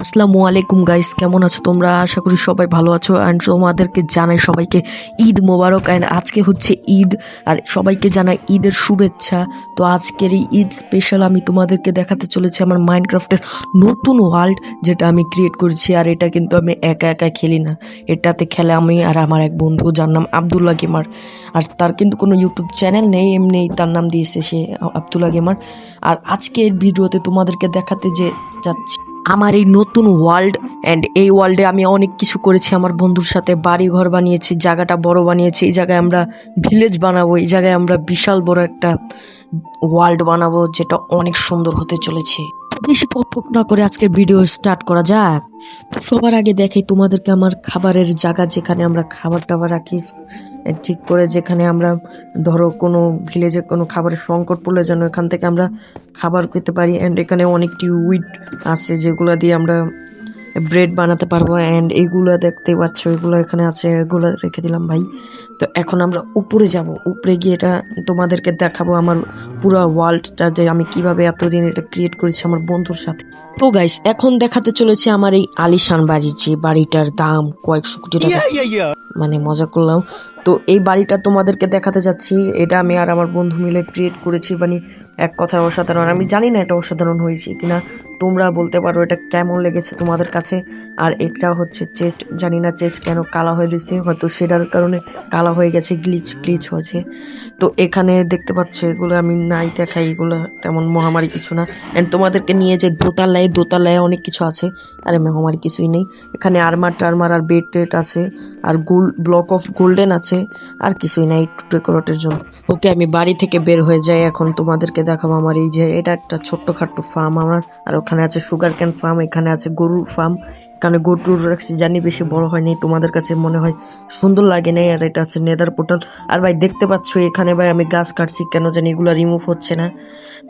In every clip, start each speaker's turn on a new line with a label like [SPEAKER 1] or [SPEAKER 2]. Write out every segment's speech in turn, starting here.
[SPEAKER 1] আসসালামু আলাইকুম গাইস, কেমন আছো তোমরা? আশা করি সবাই ভালো আছো। অ্যান্ড তোমাদেরকে জানাই সবাইকে ঈদ মোবারক। অ্যান্ড আজকে হচ্ছে ঈদ, আর সবাইকে জানাই ঈদের শুভেচ্ছা। তো আজকের এই ঈদ স্পেশাল আমি তোমাদেরকে দেখাতে চলেছি আমার মাইনক্রাফটের নতুন ওয়ার্ল্ড, যেটা আমি ক্রিয়েট করেছি। আর এটা কিন্তু আমি একা একা খেলি না, এটাতে খেলে আমি আর আমার এক বন্ধু, যার নাম আব্দুল্লাহ গেমার। আর তার কিন্তু কোনো ইউটিউব চ্যানেল নেই, এমনি তার নাম দিয়েছে সে আব্দুল্লাহ গেমার। আর আজকের ভিডিওতে তোমাদেরকে দেখাতে যাচ্ছি আমার এই নতুন ওয়ার্ল্ড। অ্যান্ড এই ওয়ার্ল্ডে আমি অনেক কিছু করেছি আমার বন্ধুর সাথে। বাড়ি ঘর বানিয়েছি, জায়গাটা বড় বানিয়েছি। এই জায়গায় আমরা ভিলেজ বানাবো, এই জায়গায় আমরা বিশাল বড় একটা ওয়ার্ল্ড বানাবো, যেটা অনেক সুন্দর হতে চলেছে। বেশি পকপক না করে আজকের ভিডিও স্টার্ট করা যাক। তো সবার আগে দেখাই তোমাদেরকে আমার খাবারের জায়গা, যেখানে আমরা খাবার টাবার রাখি ঠিক করে, যেখানে আমরা ধরো কোনো ভিলেজে কোনো খাবারের সংকট পড়লে যেন এখান থেকে আমরা খাবার পেতে পারি। অ্যান্ড এখানে অনেকটি উইড আছে যেগুলো দিয়ে আমরা ব্রেড বানাতে পারবো। অ্যান্ড এইগুলো দেখতে পাচ্ছ, এগুলো এখানে আছে, এগুলো রেখে দিলাম ভাই। তো এখন আমরা উপরে যাব, উপরে গিয়ে এটা তোমাদেরকে দেখাবো আমার পুরো ওয়ার্ল্ডটা, যে আমি কিভাবে এতদিন এটা ক্রিয়েট করেছি আমার বন্ধুর সাথে। তো গাইস, এখন দেখাতে চলেছে আমার এই আলিশান বাড়ি, যে বাড়িটার দাম কয়েকশো কোটি টাকা। মানে মজা করলাম। তো এই বাড়িটা তোমাদেরকে দেখাতে যাচ্ছি। এটা আমি আর আমার বন্ধু মিলে ক্রিয়েট করেছি, মানে এক কথায় অসাধারণ। আমি জানি না এটা অসাধারণ হয়েছে কিনা, তোমরা বলতে পারো এটা কেমন লেগেছে তোমাদের কাছে। আর এটা হচ্ছে চেস্ট, জানি না চেস্ট কেন কালা হয়ে রয়েছে, হয়তো সেটার কারণে কালা হয়ে গেছে, গ্লিচ হয়েছে। তো এখানে দেখতে পাচ্ছ, এগুলো আমি নাই দেখাই, এগুলো তেমন মহামারী কিছু না। অ্যান্ড তোমাদেরকে নিয়ে যে দোতলায় অনেক কিছু আছে, আরে মহামারী কিছুই নেই। এখানে আর্মার টার্মার আর বেড টেড আছে, আর ব্লক অফ গোল্ডেন আছে, আর কিছুই নাই ডেকোরেটের জন্য। ওকে, আমি বাড়ি থেকে বের হয়ে যাই। এখন তোমাদেরকে দেখাবো আমার এই যে এটা একটা ছোট্টখাট্ট ফার্ম আমার। আর ওখানে আছে সুগার ক্যান ফার্ম, এখানে আছে গরুর ফার্ম। এখানে গরুর রাখছি, জানি বেশি বড় হয়নি, তোমাদের কাছে মনে হয় সুন্দর লাগে নাই। আর এটা হচ্ছে নেদার পোর্টাল। আর ভাই দেখতে পাচ্ছ এখানে ভাই আমি গাছ কাটছি, কেন জানি এগুলো রিমুভ হচ্ছে না।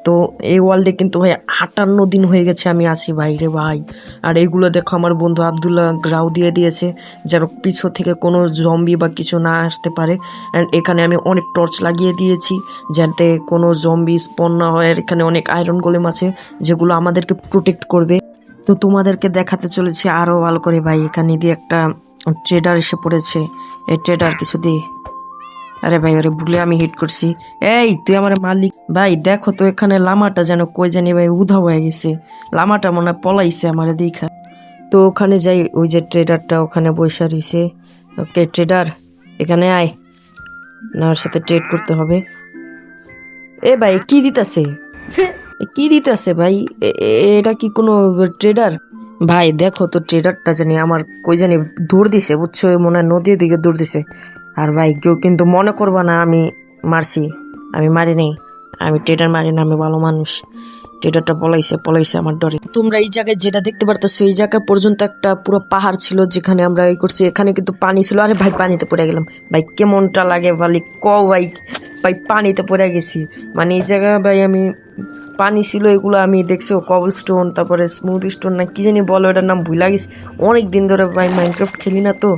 [SPEAKER 1] তো এই ওয়ার্ল্ডে কিন্তু ভাই 58 দিন হয়ে গেছে আমি আছি বাইরে ভাই। আর এইগুলো দেখো আমার বন্ধু আব্দুল্লাহ গ্রাউ দিয়ে দিয়েছে, যেন পিছু থেকে কোনো জম্বি বা কিছু না আসতে পারে। অ্যান্ড এখানে আমি অনেক টর্চ লাগিয়ে দিয়েছি, যাতে কোনো জম্বি স্পন না হয়। আর এখানে অনেক আয়রন গোলেম আছে, যেগুলো আমাদেরকে প্রোটেক্ট করবে। তো তোমাদেরকে দেখাতে চলেছে আরও ভালো করে ভাই। এখানে দিয়ে একটা ট্রেডার এসে পড়েছে, এই ট্রেডার কিছু দিয়ে, আরে ভাই ওরে ভুলে আমি হিট করছি। এই তুই আমার মালিক ভাই, দেখো তো এখানে লামাটা যেন কই জানি ভাই উধাও হয়ে গেছে। লামাটা মনে হয় পলাইছে আমার দেখা। তো ওখানে যাই, ওই যে ট্রেডারটা ওখানে বসে রয়েছে। ওকে ট্রেডার, এখানে আয়, না ওর সাথে ট্রেড করতে হবে। এ ভাই কি দিতেছে ভাই? এটা কি কোনো ট্রেডার? ভাই দেখো তো, ট্রেডারটা জানি আমার কই জানি দৌড় দিছে, বুঝছো, মনে হয় নদীর দিকে দৌড় দিছে। আর ভাই কেউ কিন্তু মনে করবা না আমি মারছি, আমি মারি নেই, আমি ট্রেডার মারি না, আমি ভালো মানুষ। ট্রেডারটা পলাইছে আমার ডরে। তোমরা এই জায়গায় যেটা দেখতে পারতেছো, এই জায়গা পর্যন্ত একটা পুরো পাহাড় ছিল, যেখানে আমরা এই করছি। এখানে কিন্তু পানি ছিল। আরে ভাই পানিতে পড়ে গেলাম ভাই, কেমনটা লাগে ভাই ভাই। ভাই পানিতে পড়ে গেছি, মানে এই জায়গায় ভাই আমি পানি ছিল, এগুলো আমি দেখছো কবল স্টোন, তারপরে স্মুথ স্টোন না কি জানি বলো, এটার নাম ভুলা গেছি। অনেক দিন ধরে ভাই মাইনক্রাফট খেলি না, তো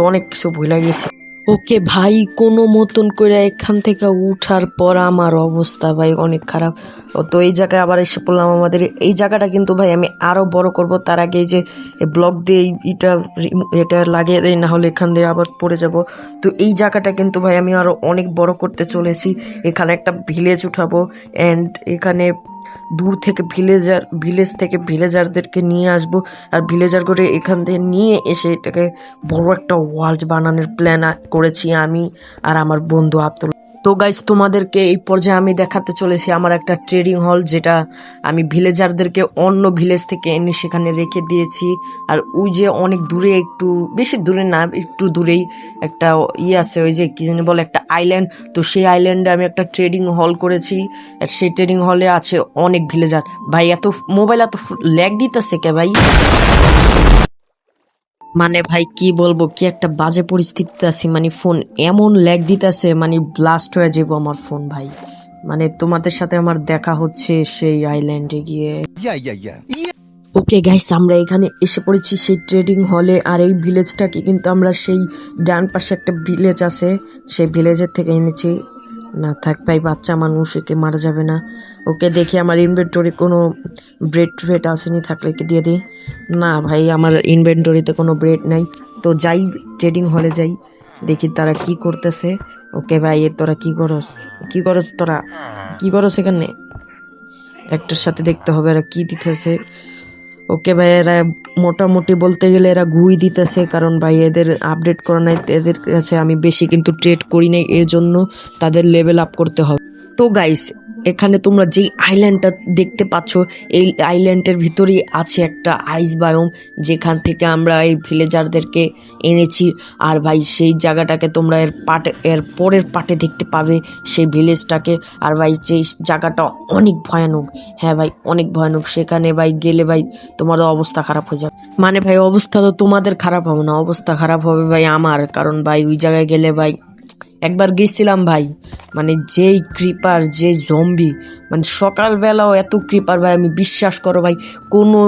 [SPEAKER 1] অনেক কিছু ভুলা গেছি। ওকে ভাই, কোনো মতন করে এখান থেকে উঠার পর আমার অবস্থা ভাই অনেক খারাপ। তো এই জায়গায় আবার এসে পড়লাম। আমাদের এই জায়গাটা কিন্তু ভাই আমি আরো বড় করব, তার আগে এই যে ব্লক দিয়ে এটা লাগিয়ে দেয়, না হলে এখান দিয়ে আবার পড়ে যাব। তো এই জায়গাটা কিন্তু ভাই আমি আরো অনেক বড় করতে চলেছি। এখানে একটা ভিলেজ উঠাবো, অ্যান্ড এখানে দূর থেকে ভিলেজ থেকে ভিলেজারদেরকে নিয়ে আসবো। আর ভিলেজার করে এখান থেকে নিয়ে এসে এটাকে বড় একটা ওয়ার্ল্ড বানানোর প্ল্যান করেছি আমি আর আমার বন্ধু আব্দুল। তো গাইস, তোমাদেরকে এই পর্যায়ে আমি দেখাতে চলেছি আমার একটা ট্রেডিং হল, যেটা আমি ভিলেজারদেরকে অন্য ভিলেজ থেকে এনে সেখানে রেখে দিয়েছি। আর ওই যে অনেক দূরে, একটু বেশি দূরে না, একটু দূরেই একটা আছে, ওই যে কি জানি বলে একটা আইল্যান্ড। তো সেই আইল্যান্ডে আমি একটা ট্রেডিং হল করেছি, আর সেই ট্রেডিং হলে আছে অনেক ভিলেজার। ভাই এত মোবাইল এত ল্যাগ দিতেছে কে ভাই? মানে ভাই কি বলবো, কি একটা বাজে পরিস্থিতিতে আছি, মানে ফোন এমন ল্যাগ দিতেছে, মানে ব্লাস্ট হয়ে যাবো আমার ফোন ভাই। মানে তোমাদের সাথে আমার দেখা হচ্ছে সেই আইল্যান্ডে গিয়ে। ওকে গাইস, আমরা এখানে এসে পড়েছি সেই ট্রেডিং হলে। আর এই ভিলেজটাকে কিন্তু আমরা সেই ডান পাশে একটা ভিলেজ আছে, সেই ভিলেজের থেকে এনেছি। না থাক ভাই, বাচ্চা মানুষ, একে মারা যাবে না। ওকে দেখি আমার ইনভেন্টরি কোনো ব্রেড ট্রেড আসেনি, থাকলে একে দিয়ে দিই। না ভাই, আমার ইনভেন্টরিতে কোনো ব্রেড নাই। তো যাই, ট্রেডিং হলে যাই, দেখি তারা কি করতেছে। ওকে ভাই, তোরা কি করস, কি করস, তোরা কি করস এখানে? একটার সাথে দেখতে হবে এরা কি দিতেছে। ওকে ভাই, এরা মোটামুটি বলতে গেলে এরা ঘুই দিতেছে, কারণ ভাই এদের আপডেট করা নাই, এদের কাছে আমি বেশি কিন্তু ট্রেড করি নাই, এর জন্য তাদের লেভেল আপ করতে হবে। তো গাইস, এখানে তোমরা যেই আইল্যান্ডটা দেখতে পাচ্ছ, এই আইল্যান্ডের ভিতরেই আছে একটা আইস বায়োম, যেখান থেকে আমরা এই ভিলেজারদেরকে এনেছি। আর ভাই সেই জায়গাটাকে তোমরা এর পরের পার্টে দেখতে পাবে, সেই ভিলেজটাকে। আর ভাই যেই জায়গাটা অনেক ভয়ানক, হ্যাঁ ভাই অনেক ভয়ানক। সেখানে ভাই গেলে ভাই তোমারও অবস্থা খারাপ হয়ে যাবে। মানে ভাই অবস্থা তো তোমাদের খারাপ হবে না, অবস্থা খারাপ হবে ভাই আমার, কারণ ভাই ওই জায়গায় গেলে ভাই, একবার গেছিলাম ভাই, মানে যেই ক্রিপার, যে জম্বি, মানে সকালবেলাও এত ক্রিপার ভাই, আমি বিশ্বাস করো ভাই কোনো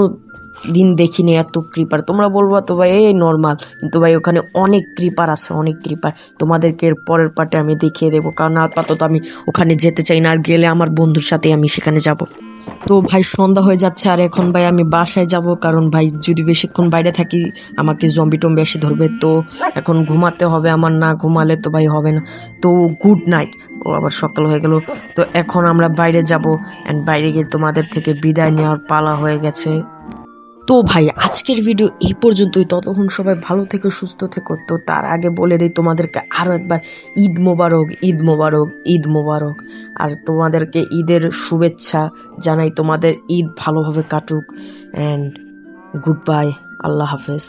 [SPEAKER 1] দিন দেখিনি এত ক্রিপার। তোমরা বলবো তো ভাই এই নর্মাল, কিন্তু ভাই ওখানে অনেক ক্রিপার আছে, অনেক ক্রিপার। তোমাদেরকে এর পরের পার্টে আমি দেখিয়ে দেবো, কারণ আপাতত আমি ওখানে যেতে চাই না, আর গেলে আমার বন্ধুর সাথে আমি সেখানে যাব। তো ভাই সন্ধ্যা হয়ে যাচ্ছে, আর এখন ভাই আমি বাসায় যাব, কারণ ভাই যদি বেশিক্ষণ বাইরে থাকি আমাকে জম্বি টম্বি এসে ধরবে। তো এখন ঘুমাতে হবে আমার, না ঘুমালে তো ভাই হবে না। তো গুড নাইট। ও আবার সকাল হয়ে গেল। তো এখন আমরা বাইরে যাব, অ্যান্ড বাইরে গিয়ে তোমাদের থেকে বিদায় নেওয়ার পালা হয়ে গেছে। তো ভাই আজকের ভিডিও এই পর্যন্তই। ততক্ষণ সবাই ভালো থেকো, সুস্থ থেকো। তো তার আগে বলে দিই তোমাদেরকে আরও একবার, ঈদ মোবারক, ঈদ মোবারক, ঈদ মোবারক। আর তোমাদেরকে ঈদের শুভেচ্ছা জানাই, তোমাদের ঈদ ভালোভাবে কাটুক, অ্যান্ড গুড বাই, আল্লাহ হাফেজ।